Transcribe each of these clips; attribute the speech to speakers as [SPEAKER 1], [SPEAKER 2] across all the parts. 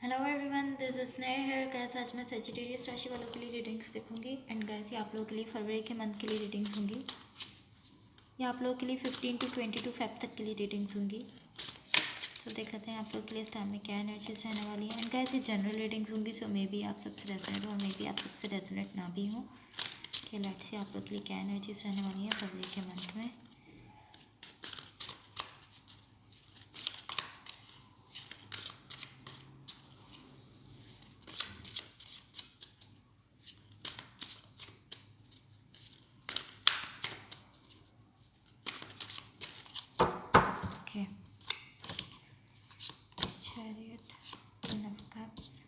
[SPEAKER 1] Hello everyone, this is स्नेह hair. Gas आज मैं सेजिटेरियस राशि वालों के लिए रीडिंग्स देखूंगी एंड गैस ये आप लोगों के लिए फरवरी के मंथ के लिए रीडिंग्स होंगी। ये आप लोगों के लिए 15 to 22 फेब तक के लिए रीडिंग्स होंगी। सो देख लेते हैं आप लोग के लिए इस टाइम में क्या एनर्जीज रहने वाली है। एंड गैस ये जनरल रीडिंग्स होंगी, सो मे बी आप सबसे रेजोनेट और मे बी आप सबसे रेजोनेट ना भी हो। कि लेट्स से आप लोग के लिए क्या एनर्जीज रहने वाली है फरवरी के मंथ में। Okay, chariot, queen of cups,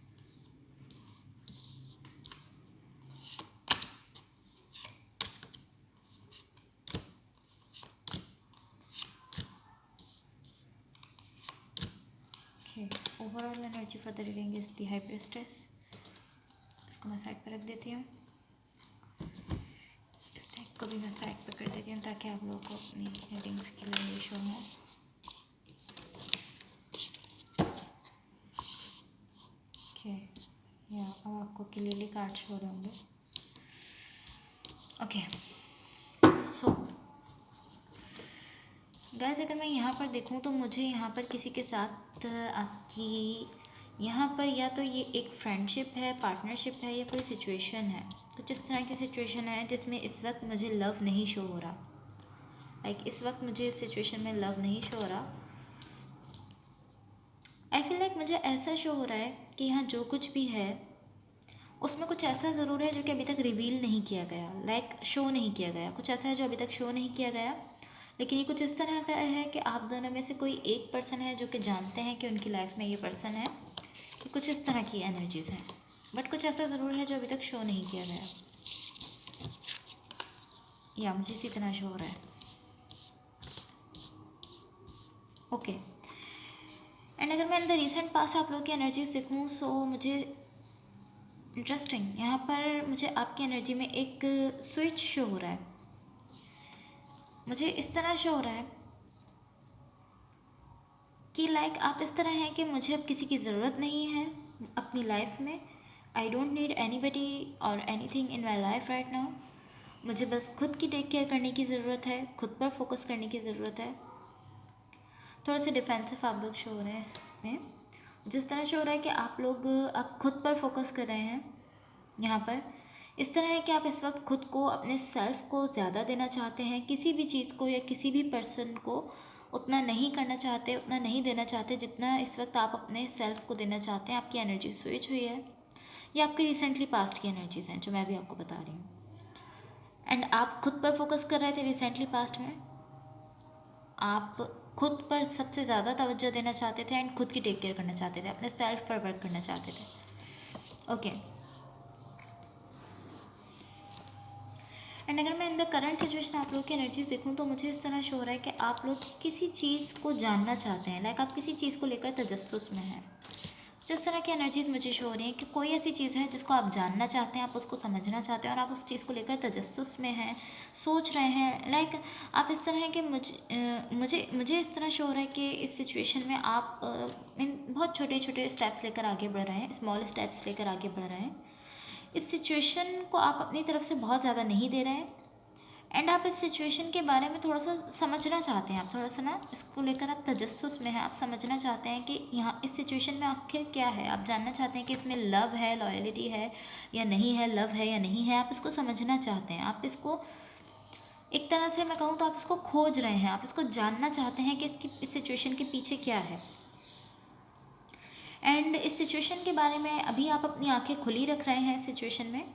[SPEAKER 1] okay. Overall energy for the reading is the high priestess. इसको मैं साइड पर रख देती हूँ। इस टाइप को भी मैं साइड पर कर देती हूँ ताकि आप लोगों को अपनी रीडिंग्स के लिए शो हो। ओके, या अब आपको क्लियरली कार्ड शो रहे होंगे। ओके, सो गाइस अगर मैं यहाँ पर देखूँ तो मुझे यहाँ पर किसी के साथ आपकी यहाँ पर या तो ये एक फ्रेंडशिप है, पार्टनरशिप है, या कोई सिचुएशन है। कुछ इस तरह की सिचुएशन है जिसमें इस वक्त मुझे लव नहीं शो हो रहा। लाइक इस वक्त मुझे इस सिचुएशन में लव नहीं शो हो रहा। आई फील लाइक मुझे ऐसा शो हो रहा है कि यहाँ जो कुछ भी है उसमें कुछ ऐसा ज़रूर है जो कि अभी तक रिवील नहीं किया गया, लाइक शो नहीं किया गया। कुछ ऐसा है जो अभी तक शो नहीं किया गया, लेकिन ये कुछ इस तरह का है कि आप दोनों में से कोई एक पर्सन है जो कि जानते हैं कि उनकी लाइफ में ये पर्सन है। ये कुछ इस तरह की एनर्जीज़ हैं, बट कुछ ऐसा ज़रूर है जो अभी तक शो नहीं किया गया, या मुझे इसी तरह शो हो रहा है। ओके, एंड अगर मैं इन द रिसेंट पास्ट आप लोग की एनर्जीज देखूँ, सो मुझे इंटरेस्टिंग यहाँ पर मुझे आपकी एनर्जी में एक स्विच शो हो रहा है। मुझे इस तरह शो हो रहा है कि लाइक आप इस तरह हैं कि मुझे अब किसी की ज़रूरत नहीं है अपनी लाइफ में। I don't need anybody और anything in my life right now. मुझे बस खुद की टेक केयर करने की ज़रूरत है, खुद पर फोकस करने की ज़रूरत है। थोड़े से डिफेंसिव आप लोग शो हो रहे हैं इसमें। जिस तरह शो हो रहा है कि आप लोग अब खुद पर फोकस कर रहे हैं यहाँ पर। इस तरह है कि आप इस वक्त खुद को, अपने सेल्फ को ज़्यादा देना चाहते हैं। किसी भी चीज़ को या किसी भी पर्सन को उतना नहीं करना चाहते, उतना नहीं देना चाहते जितना इस वक्त आप अपने सेल्फ को देना चाहते हैं। आपकी एनर्जी स्विच हुई है। ये आपकी रिसेंटली पास्ट की एनर्जीज़ हैं जो मैं भी आपको बता रही हूँ। एंड आप खुद पर फोकस कर रहे थे रिसेंटली पास्ट में। आप खुद पर सबसे ज़्यादा तवज्जो देना चाहते थे एंड खुद की टेक केयर करना चाहते थे, अपने सेल्फ पर वर्क करना चाहते थे। ओके, एंड अगर मैं इन द करंट सिचुएशन आप लोग की एनर्जीज देखूँ तो मुझे इस तरह शो हो रहा है कि आप लोग किसी चीज़ को जानना चाहते हैं। लाइक आप किसी चीज़ को लेकर तजस्सुस में हैं। जिस तरह की एनर्जीज मुझे शो हो रही हैं कि कोई ऐसी चीज़ है जिसको आप जानना चाहते हैं, आप उसको समझना चाहते हैं और आप उस चीज़ को लेकर तजस्सुस में हैं, सोच रहे हैं। लाइक आप इस तरह है कि मुझे इस तरह शो हो रहा है कि इस सिचुएशन में आप इन बहुत छोटे छोटे स्टेप्स लेकर आगे बढ़ रहे हैं, स्मॉल स्टेप्स लेकर आगे बढ़ रहे हैं। इस सिचुएशन को आप अपनी तरफ से बहुत ज़्यादा नहीं दे रहे हैं एंड आप इस सिचुएशन के बारे में थोड़ा सा समझना चाहते हैं। आप थोड़ा सा ना इसको लेकर आप तजस्सुस में हैं। आप समझना चाहते हैं कि यहाँ इस सिचुएशन में आखिर क्या है। आप जानना चाहते हैं कि इसमें लव है, लॉयलिटी है या नहीं है, लव है या नहीं है। आप इसको समझना चाहते हैं। आप इसको एक तरह से मैं कहूँ तो आप इसको खोज रहे हैं। आप इसको जानना चाहते हैं कि इसकी इस सिचुएशन के पीछे क्या है। एंड इस सिचुएशन के बारे में अभी आप अपनी आंखें खुली रख रहे हैं। सिचुएशन में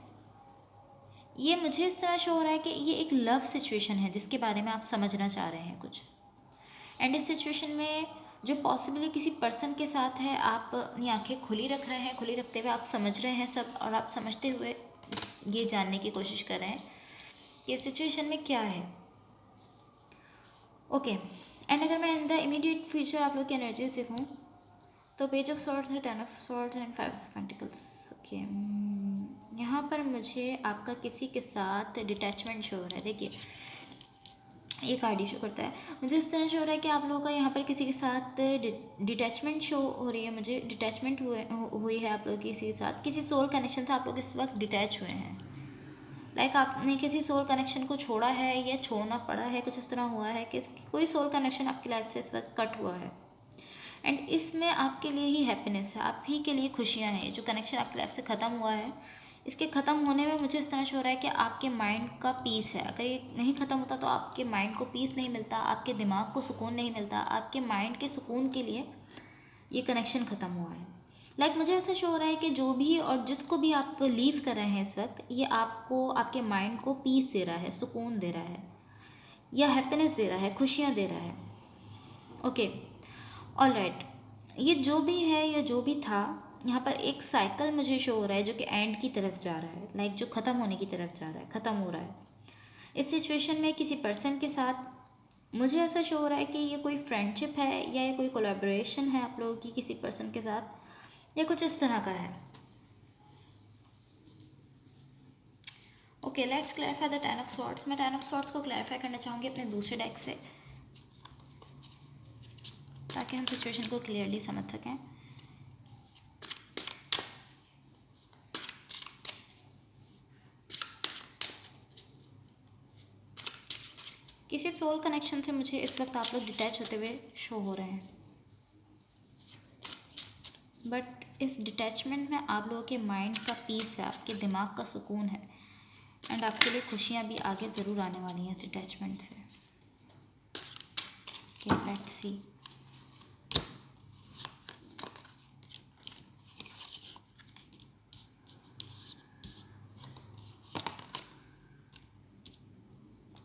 [SPEAKER 1] ये मुझे इस तरह शो हो रहा है कि ये एक लव सिचुएशन है जिसके बारे में आप समझना चाह रहे हैं कुछ। एंड इस सिचुएशन में जो पॉसिबली किसी पर्सन के साथ है, आप अपनी आंखें खुली रख रहे हैं। खुली रखते हुए आप समझ रहे हैं सब, और आप समझते हुए ये जानने की कोशिश कर रहे हैं कि इस सिचुएशन में क्या है। ओके, एंड अगर मैं इन द इमीडिएट फ्यूचर आप लोग की एनर्जीज देखूँ तो पेज ऑफ सॉर्ड्स है, 10 of swords and 5 of pentacles. Okay, यहाँ पर मुझे आपका किसी के साथ डिटैचमेंट शो हो रहा है। देखिए ये कार्ड शो करता है। मुझे इस तरह शो हो रहा है कि आप लोगों का यहाँ पर किसी के साथ डिटैचमेंट शो हो रही है। मुझे डिटैचमेंट हुई है आप लोग किसी के साथ, किसी सोल कनेक्शन से आप लोग इस वक्त डिटैच हुए हैं। लाइक आपने किसी सोल कनेक्शन को छोड़ा है या छोड़ना पड़ा है, कुछ इस तरह हुआ है कि कोई सोल कनेक्शन आपकी लाइफ से इस वक्त कट हुआ है। एंड इसमें आपके लिए ही हैप्पीनेस है, आप ही के लिए खुशियाँ हैं। जो कनेक्शन आपकी लाइफ से ख़त्म हुआ है, इसके ख़त्म होने में मुझे इस तरह से हो रहा है कि आपके माइंड का पीस है। अगर ये नहीं ख़त्म होता तो आपके माइंड को पीस नहीं मिलता, आपके दिमाग को सुकून नहीं मिलता। आपके माइंड के सुकून के लिए ये कनेक्शन ख़त्म हुआ है। लाइक मुझे ऐसा शो हो रहा है कि जो भी और जिसको भी आप लीव कर रहे हैं इस वक्त, ये आपको, आपके माइंड को पीस दे रहा है, सुकून दे रहा है, या हैप्पीनेस दे रहा है, खुशियाँ दे रहा है। Okay, alright. ये जो भी है या जो भी था, यहाँ पर एक साइकिल मुझे शो हो रहा है जो कि एंड की तरफ जा रहा है। लाइक जो ख़त्म होने की तरफ जा रहा है, ख़त्म हो रहा है। इस सिचुएशन में किसी पर्सन के साथ मुझे ऐसा शो हो रहा है कि ये कोई फ्रेंडशिप है या ये कोई कोलैबोरेशन है आप लोगों की किसी पर्सन के साथ, या कुछ इस तरह का है। Okay, let's clarify the 10 of swords. मैं 10 ऑफ सॉर्ड्स को क्लैरिफाई करना चाहूँगी अपने दूसरे डेक से, ताकि हम सिचुएशन को क्लियरली समझ सकें। किसी सोल कनेक्शन से मुझे इस वक्त आप लोग डिटैच होते हुए शो हो रहे हैं, बट इस डिटैचमेंट में आप लोगों के माइंड का पीस है, आपके दिमाग का सुकून है, एंड आपके लिए खुशियाँ भी आगे ज़रूर आने वाली हैं इस डिटैचमेंट से। Okay, let's see.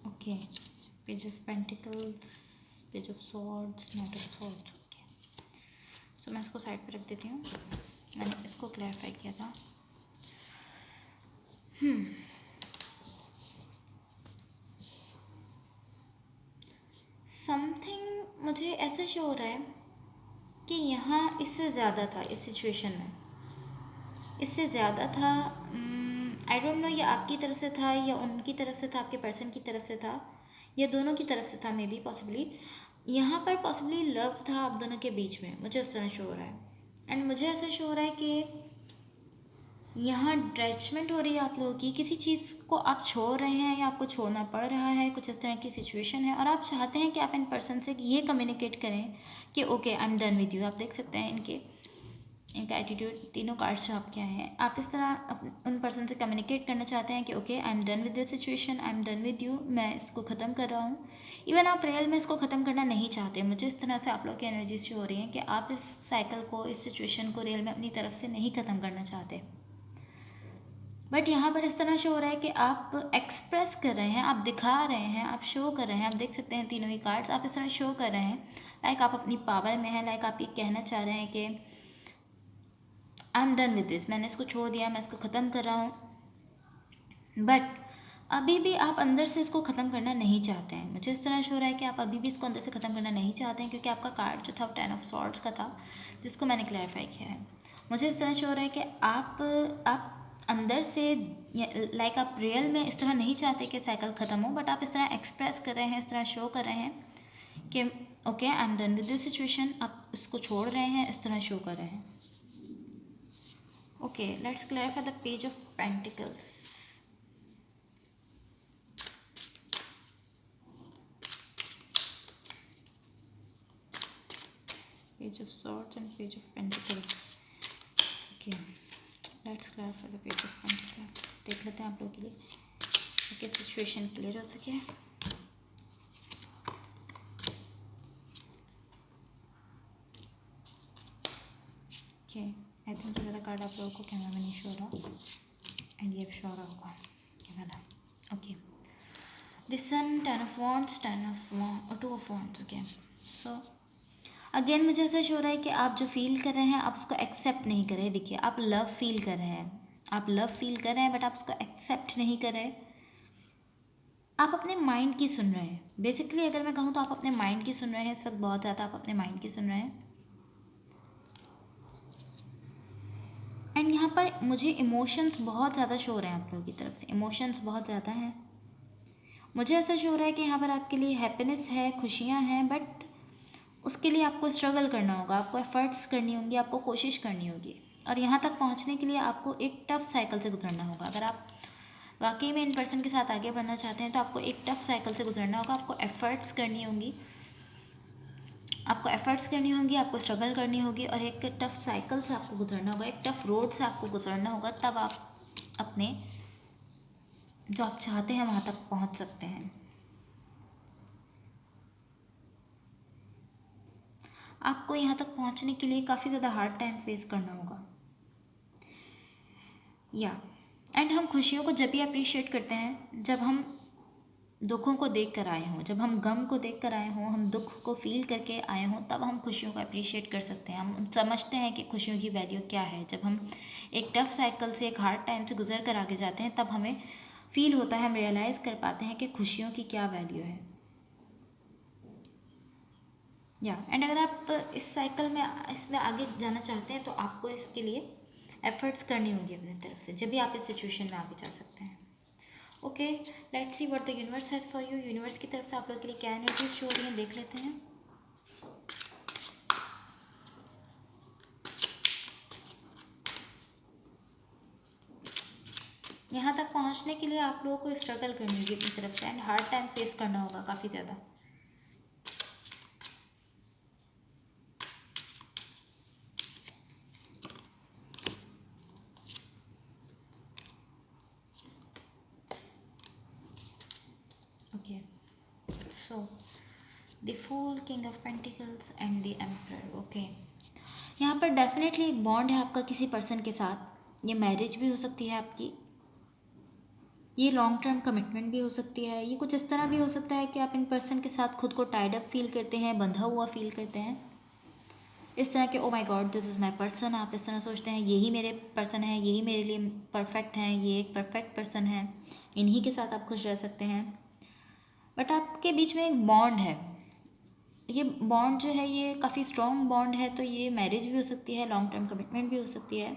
[SPEAKER 1] Okay, page of pentacles, page of swords, knight of swords. Okay, so मैं इसको साइड पे रख देती हूँ। मैंने इसको क्लैरिफाई किया था। समथिंग मुझे ऐसा शो हो रहा है कि यहाँ इससे ज़्यादा था इस सिचुएशन में, इससे ज़्यादा था। आई डोंट नो ये आपकी तरफ से था या उनकी तरफ से था, आपके पर्सन की तरफ से था, या दोनों की तरफ से था। मे बी पॉसिबली यहाँ पर पॉसिबली लव था आप दोनों के बीच में, मुझे इस तरह शो हो रहा है। एंड मुझे ऐसा शो हो रहा है कि यहाँ अटैचमेंट हो रही है आप लोगों की, किसी चीज़ को आप छोड़ रहे हैं या आपको छोड़ना पड़ रहा है, कुछ इस तरह की सिचुएशन है। और आप चाहते हैं कि आप इन पर्सन से ये कम्युनिकेट करें कि okay I am done with you. आप देख सकते हैं इनका एटीट्यूड, तीनों कार्ड्स जो आपके हैं, आप इस तरह उन पर्सन से कम्युनिकेट करना चाहते हैं कि okay I am done with this situation, I am done with you, मैं इसको ख़त्म कर रहा हूँ। इवन आप रियल में इसको ख़त्म करना नहीं चाहते। मुझे इस तरह से आप लोग की एनर्जीज शो हो रही हैं कि आप इस साइकिल को, इस सिचुएशन को रियल में अपनी तरफ से नहीं ख़त्म करना चाहते। बट यहाँ पर इस तरह शो हो रहा है कि आप एक्सप्रेस कर रहे हैं, आप दिखा रहे हैं, आप शो कर रहे हैं। आप देख सकते हैं तीनों ही कार्ड्स, आप इस तरह शो कर रहे हैं लाइक आप अपनी पावर में हैं। लाइक आप ये कहना चाह रहे हैं कि I am done with this, मैंने इसको छोड़ दिया, मैं इसको ख़त्म कर रहा हूँ। बट अभी भी आप अंदर से इसको ख़त्म करना नहीं चाहते हैं। मुझे इस तरह शो हो रहा है कि आप अभी भी इसको अंदर से ख़त्म करना नहीं चाहते हैं, क्योंकि आपका कार्ड जो था वो 10 ऑफ सॉर्ड्स का था, जिसको मैंने क्लैरिफाई किया है। मुझे इस तरह शो हो रहा है कि आप अंदर से, लाइक आप रियल में इस तरह नहीं चाहते कि साइकिल ख़त्म हो, बट आप इस तरह एक्सप्रेस कर रहे हैं, इस तरह शो कर रहे हैं कि okay I am done with this situation. आप इसको छोड़ रहे हैं, इस तरह शो कर रहे हैं। Okay, let's clarify the page of pentacles. Page of Swords and Page of Pentacles. Okay, let's clarify the Page of Pentacles. देख लेते हैं आप लोगों के लिए ताकि सिचुएशन क्लियर हो सके। ओके, आई थिंक ये वाला कार्ड आप लोगों को कैमरा में नहीं शो रहा, एंड ये शो रहा होगा ये वाला। Okay, the sun, 10 of wands, 2 of wands. Okay, so again मुझे ऐसा शो रहा है कि आप जो फील कर रहे हैं आप उसको एक्सेप्ट नहीं कर रहे। देखिए, आप लव फील कर रहे हैं, आप लव फील कर रहे हैं, बट आप उसको एक्सेप्ट नहीं कर रहे। आप अपने माइंड की सुन रहे हैं। बेसिकली अगर मैं कहूँ तो आप अपने माइंड की सुन रहे हैं इस वक्त, बहुत ज़्यादा आप अपने माइंड की सुन रहे हैं। एंड यहाँ पर मुझे इमोशंस बहुत ज़्यादा शो हो रहे हैं आप लोगों की तरफ से, इमोशंस बहुत ज़्यादा हैं। मुझे ऐसा शो हो रहा है कि यहाँ पर आपके लिए हैप्पीनेस है, खुशियाँ हैं, बट उसके लिए आपको स्ट्रगल करना होगा, आपको एफर्ट्स करनी होंगी, आपको कोशिश करनी होगी। और यहाँ तक पहुँचने के लिए आपको एक टफ साइकिल से गुजरना होगा। अगर आप वाकई में इन पर्सन के साथ आगे बढ़ना चाहते हैं तो आपको एक टफ साइकिल से गुजरना होगा, आपको एफर्ट्स करनी होंगी, आपको स्ट्रगल करनी होगी और एक टफ साइकिल से आपको गुजरना होगा, एक टफ रोड से आपको गुजरना होगा। तब आप अपने जो आप चाहते हैं वहाँ तक पहुँच सकते हैं। आपको यहाँ तक पहुँचने के लिए काफ़ी ज़्यादा हार्ड टाइम फेस करना होगा। एंड हम खुशियों को जब भी अप्रिशिएट करते हैं जब हम दुखों को देख कर आए हों, जब हम गम को देख कर आए हों, हम दुख को फील करके आए हों, तब हम खुशियों को अप्रिशिएट कर सकते हैं। हम समझते हैं कि खुशियों की वैल्यू क्या है। जब हम एक टफ साइकिल से, एक हार्ड टाइम से गुजर कर आगे जाते हैं तब हमें फील होता है, हम रियलाइज़ कर पाते हैं कि खुशियों की क्या वैल्यू है। एंड अगर आप इस साइकिल में, इसमें आगे जाना चाहते हैं तो आपको इसके लिए एफर्ट्स करनी होंगी अपनी तरफ से, जब भी आप इस सिचुएशन में आगे जा सकते हैं। Okay, let's see what the universe has for you. Universe की तरफ से आप लोग के लिए क्या एनर्जीज शो हो रही हैं, देख लेते हैं। यहाँ तक पहुँचने के लिए आप लोगों को स्ट्रगल करनी होगी अपनी तरफ से एंड हार्ड टाइम फेस करना होगा काफ़ी ज़्यादा। Okay, so the fool, king of pentacles and the emperor. Okay, यहाँ पर डेफिनेटली एक बॉन्ड है आपका किसी पर्सन के साथ। ये मैरिज भी हो सकती है आपकी, ये लॉन्ग टर्म कमिटमेंट भी हो सकती है, ये कुछ इस तरह भी हो सकता है कि आप इन पर्सन के साथ खुद को टाइड अप फील करते हैं, बंधा हुआ फील करते हैं, इस तरह के oh my God this is my person. आप इस तरह सोचते हैं यही मेरे पर्सन है, यही मेरे लिए परफेक्ट हैं, ये एक परफेक्ट पर्सन है, इन्हीं के साथ आप खुश रह सकते हैं। बट आपके बीच में एक बॉन्ड है, ये बॉन्ड जो है ये काफ़ी स्ट्रॉन्ग बॉन्ड है, तो ये मैरिज भी हो सकती है, लॉन्ग टर्म कमिटमेंट भी हो सकती है।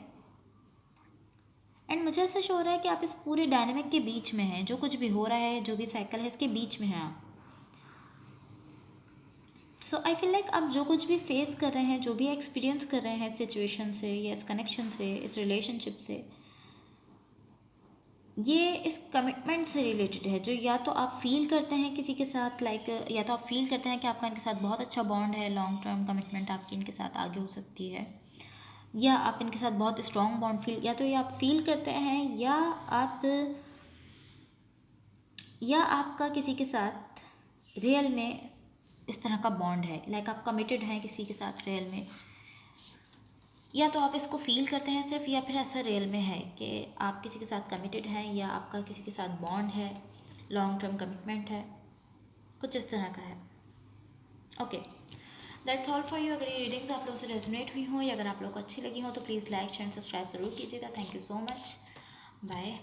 [SPEAKER 1] एंड मुझे ऐसा शो हो रहा है कि आप इस पूरे डायनेमिक के बीच में हैं, जो कुछ भी हो रहा है, जो भी साइकिल है, इसके बीच में हैं आप। सो आई फील लाइक आप जो कुछ भी फेस कर रहे हैं, जो भी एक्सपीरियंस कर रहे हैं सिचुएशन से या इस कनेक्शन से, इस रिलेशनशिप से, ये इस कमिटमेंट से रिलेटेड है, जो या तो आप फील करते हैं किसी के साथ, या तो आप फील करते हैं कि आपका इनके साथ बहुत अच्छा बॉन्ड है, लॉन्ग टर्म कमिटमेंट आपकी इनके साथ आगे हो सकती है, या आप इनके साथ बहुत स्ट्रॉन्ग बॉन्ड फील, या तो ये आप फील करते हैं या आपका किसी के साथ रियल में इस तरह का बॉन्ड है, लाइक आप कमिटेड हैं किसी के साथ रियल में, या तो आप इसको फील करते हैं सिर्फ, या फिर ऐसा रियल में है कि आप किसी के साथ कमिटेड हैं या आपका किसी के साथ बॉन्ड है, लॉन्ग टर्म कमिटमेंट है, कुछ इस तरह का है। Okay, that's all for you. अगर ये रीडिंग्स आप लोगों से रेजोनेट हुई हों या अगर आप लोग को अच्छी लगी हो तो प्लीज़ लाइक शेयर सब्सक्राइब ज़रूर कीजिएगा। Thank you so much, bye.